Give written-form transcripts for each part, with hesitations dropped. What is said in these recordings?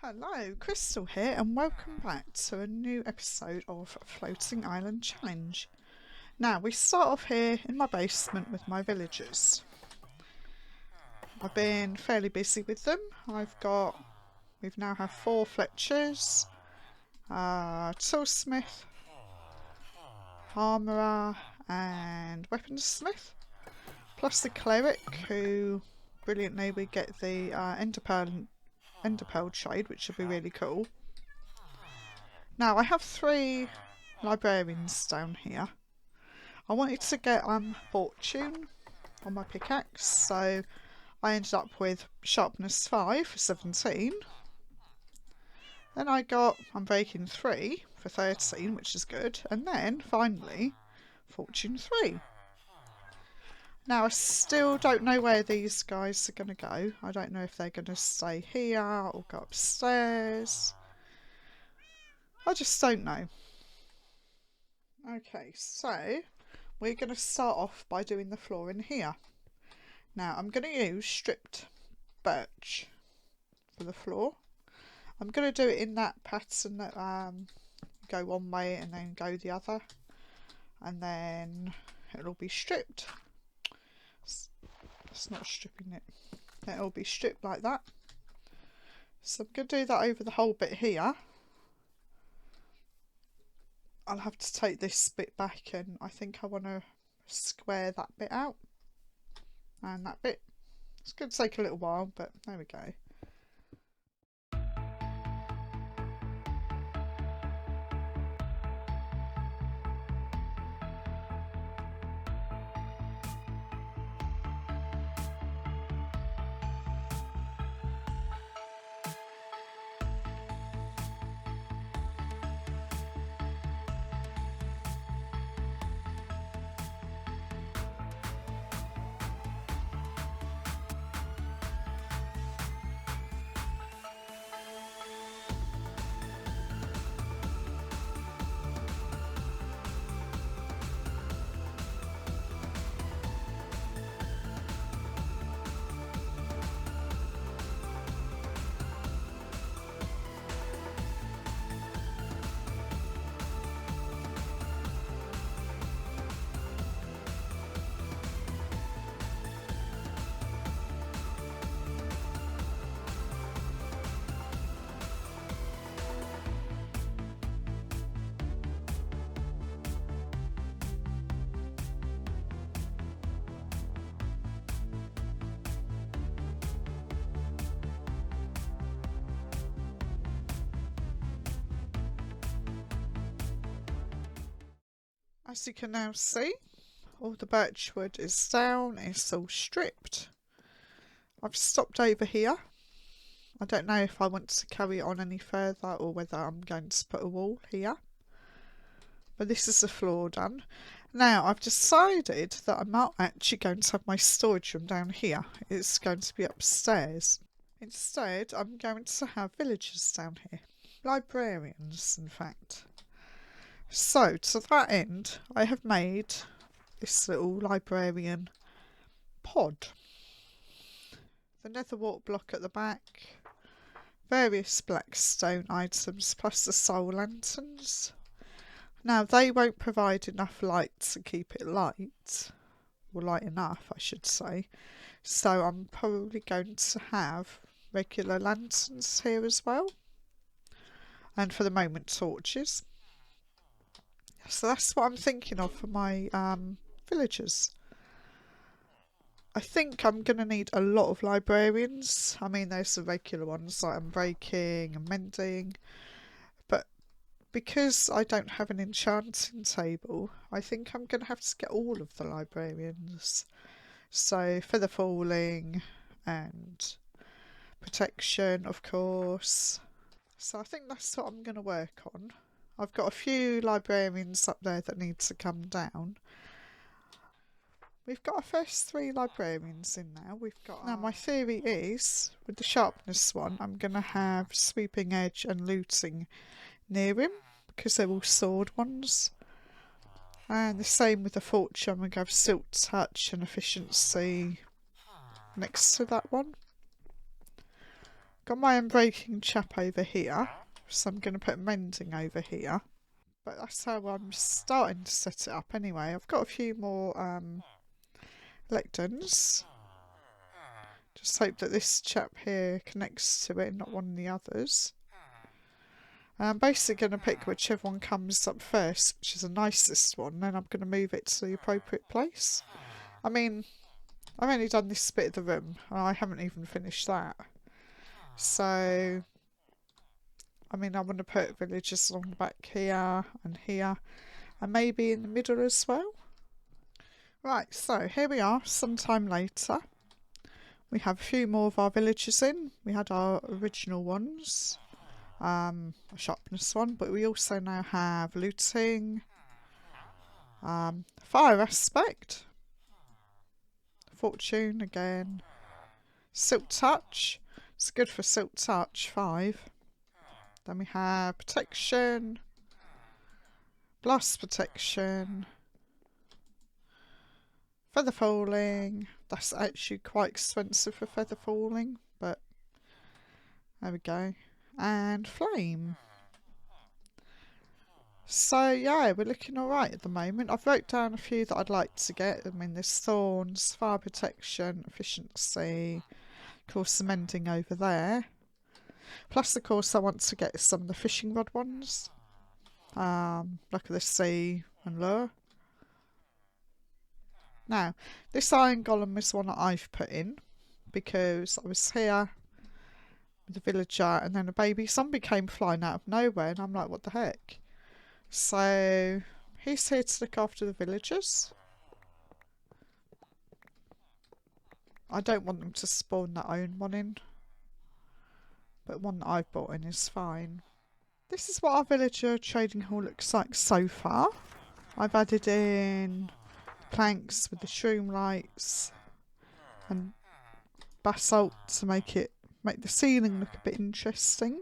Hello, Crystal here, and welcome back to a new episode of Floating Island Challenge. Now, we start off here in my basement with my villagers. I've been fairly busy with them. We've now have 4 Fletchers, Toolsmith, Armourer, and Weaponsmith, plus the Cleric, who brilliantly we get the Enderpearl trade, which would be really cool. Now I have 3 librarians down here. I wanted to get fortune on my pickaxe, so I ended up with sharpness 5 for 17. Then I'm breaking 3 for 13, which is good, and then finally fortune 3. Now I still don't know where these guys are going to go. I don't know if they're going to stay here or go upstairs. I just don't know. Okay, so we're going to start off by doing the floor in here. Now I'm going to use stripped birch for the floor. I'm going to do it in that pattern that go one way and then go the other, and then it'll be stripped. It's not stripping it. It'll be stripped like that. So I'm going to do that over the whole bit here. I'll have to take this bit back, and I think I want to square that bit out and that bit. It's going to take a little while, but there we go. As you can now see, all the birch wood is down, it's all stripped. I've stopped over here. I don't know if I want to carry it on any further or whether I'm going to put a wall here. But this is the floor done. Now I've decided that I'm not actually going to have my storage room down here. It's going to be upstairs. Instead, I'm going to have villagers down here. Librarians, in fact. So, to that end, I have made this little librarian pod. The nether wart block at the back, various black stone items, plus the soul lanterns. Now, they won't provide enough light to keep it light, or light enough, I should say. So, I'm probably going to have regular lanterns here as well. And for the moment, torches. So that's what I'm thinking of for my villagers. I think I'm going to need a lot of librarians. I mean, there's the regular ones like unbreaking and mending. But because I don't have an enchanting table, I think I'm going to have to get all of the librarians. So feather falling and protection, of course. So I think that's what I'm going to work on. I've got a few librarians up there that need to come down. We've got our first 3 librarians in now. Now my theory is, with the sharpness one, I'm going to have sweeping edge and looting near him, because they're all sword ones. And the same with the fortune, I'm going to have silk touch and efficiency next to that one. Got my unbreaking chap over here, so I'm going to put mending over here. But that's how I'm starting to set it up anyway. I've got a few more lecterns. Just hope that this chap here connects to it and not one of the others. I'm basically going to pick whichever one comes up first, which is the nicest one, and then I'm going to move it to the appropriate place. I mean, I've only done this bit of the room, and I haven't even finished that. So, I mean, I want to put villagers along the back here, and maybe in the middle as well. Right, so here we are, sometime later. We have a few more of our villagers in. We had our original ones. A sharpness one, but we also now have looting, fire aspect, fortune again, silk touch, it's good for silk touch, 5. Then we have protection, blast protection, feather falling. That's actually quite expensive for feather falling, but there we go. And flame. So yeah, we're looking alright at the moment. I've wrote down a few that I'd like to get. I mean, there's thorns, fire protection, efficiency, of course the mending over there. Plus, of course, I want to get some of the fishing rod ones. Look at the sea and lure. Now, this iron golem is one that I've put in because I was here with a villager and then a baby zombie came flying out of nowhere and I'm like, what the heck? So he's here to look after the villagers. I don't want them to spawn their own one in, but one that I've bought in is fine. This is what our villager trading hall looks like so far. I've added in planks with the shroom lights and basalt to make the ceiling look a bit interesting.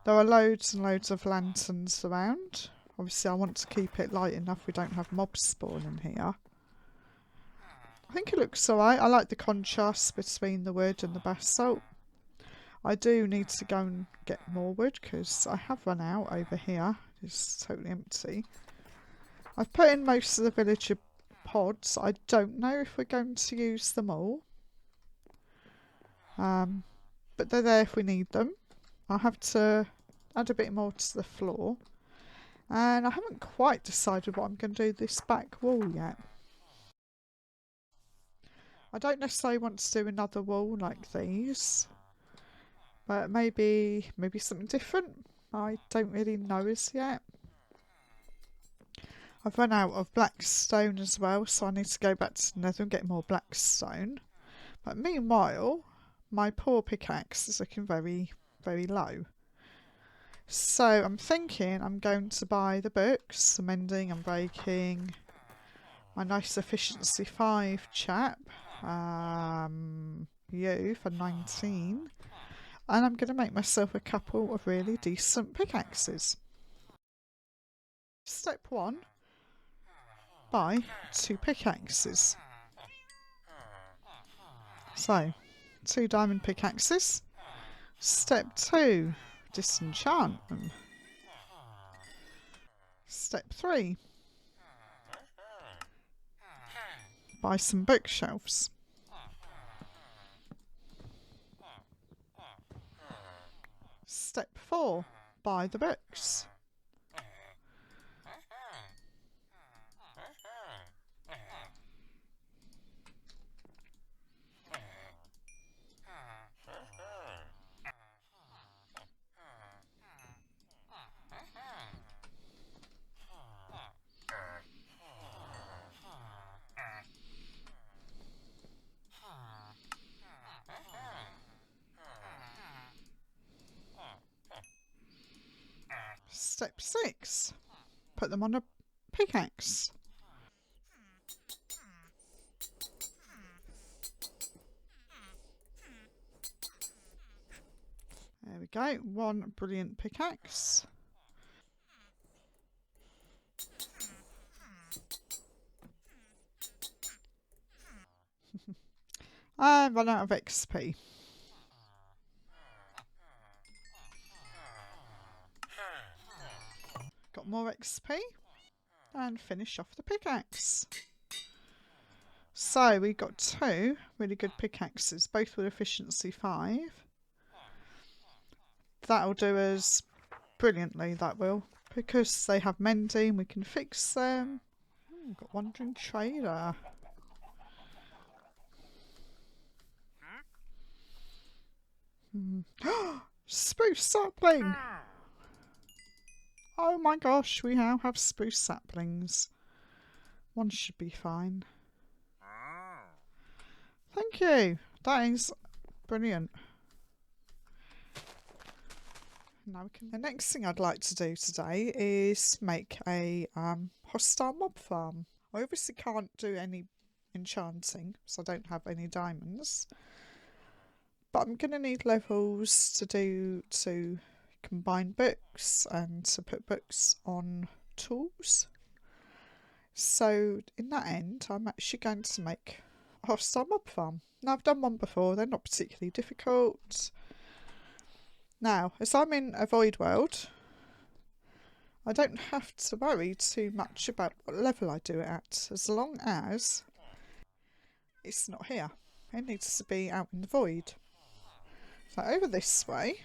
There are loads and loads of lanterns around. Obviously I want to keep it light enough we don't have mobs spawning here. I think it looks alright. I like the contrast between the wood and the basalt. I do need to go and get more wood because I have run out over here. It's totally empty. I've put in most of the villager pods. I don't know if we're going to use them all. But they're there if we need them. I'll have to add a bit more to the floor. And I haven't quite decided what I'm going to do with this back wall yet. I don't necessarily want to do another wall like these. But maybe something different. I don't really know as yet. I've run out of black stone as well, so I need to go back to the nether and get more black stone. But meanwhile, my poor pickaxe is looking very, very low. So I'm thinking I'm going to buy the books, the mending and breaking, my nice efficiency 5 chap, you for 19, and I'm going to make myself a couple of really decent pickaxes. Step 1, buy 2 pickaxes. So, 2 diamond pickaxes. Step 2, disenchant them. Step 3, buy some bookshelves. Step 4, buy the books. Step 6, put them on a pickaxe. There we go, 1 brilliant pickaxe. I run out of XP. more XP and finish off the pickaxe. So we got 2 really good pickaxes, both with efficiency 5. That'll do us brilliantly, that will. Because they have mending, we can fix them. We've got Wandering Trader. Spruce sapling! Oh my gosh, we now have spruce saplings. One should be fine. Thank you. That is brilliant. Now we can. The next thing I'd like to do today is make a hostile mob farm. I obviously can't do any enchanting, so I don't have any diamonds. But I'm going to need levels to combine books and to put books on tools. So in that end, I'm actually going to make a hostile mob farm. Now I've done one before, they're not particularly difficult. Now, as I'm in a void world, I don't have to worry too much about what level I do it at, as long as it's not here. It needs to be out in the void. So over this way.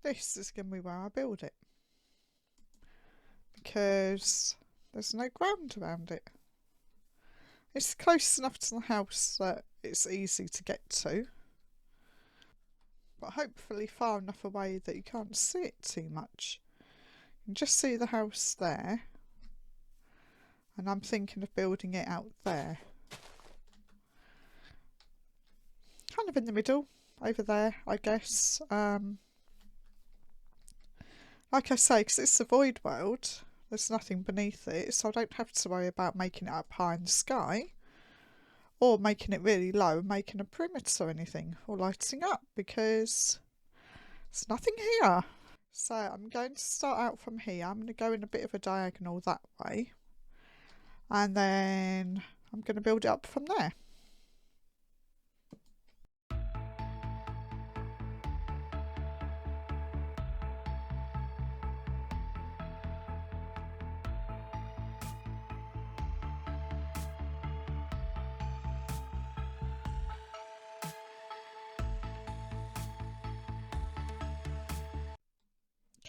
This is going to be where I build it. Because there's no ground around it. It's close enough to the house that it's easy to get to. But hopefully far enough away that you can't see it too much. You can just see the house there. And I'm thinking of building it out there. Kind of in the middle, over there, I guess. Like I say, because it's a void world, there's nothing beneath it, so I don't have to worry about making it up high in the sky. Or making it really low, making a perimeter or anything, or lighting up, because there's nothing here. So I'm going to start out from here. I'm going to go in a bit of a diagonal that way. And then I'm going to build it up from there.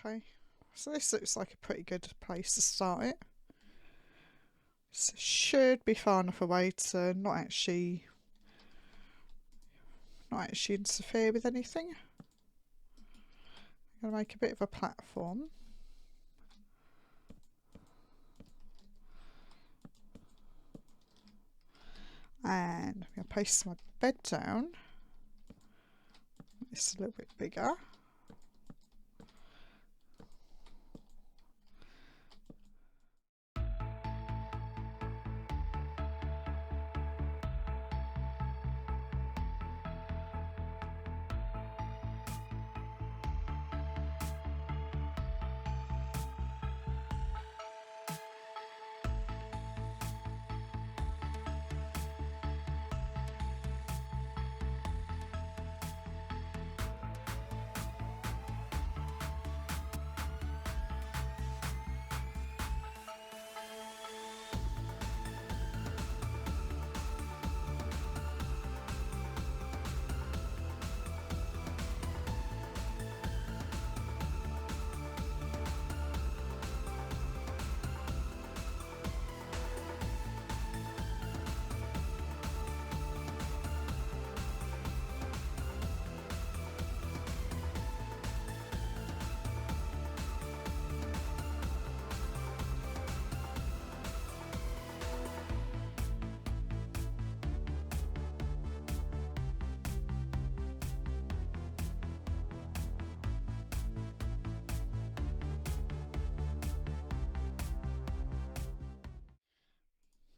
Okay, so this looks like a pretty good place to start it. This should be far enough away to not actually interfere with anything. I'm going to make a bit of a platform. And I'm going to place my bed down. It's a little bit bigger.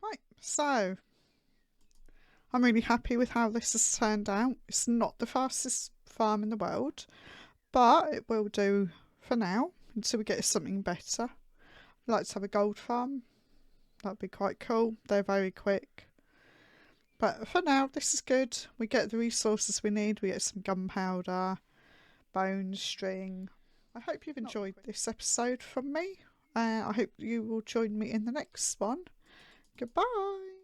Right, so I'm really happy with how this has turned out. It's not the fastest farm in the world, but it will do for now until we get something better. I'd like to have a gold farm. That'd be quite cool. They're very quick. But for now, this is good. We get the resources we need. We get some gunpowder, bone, string. I hope you've enjoyed this episode from me. I hope you will join me in the next one. Goodbye.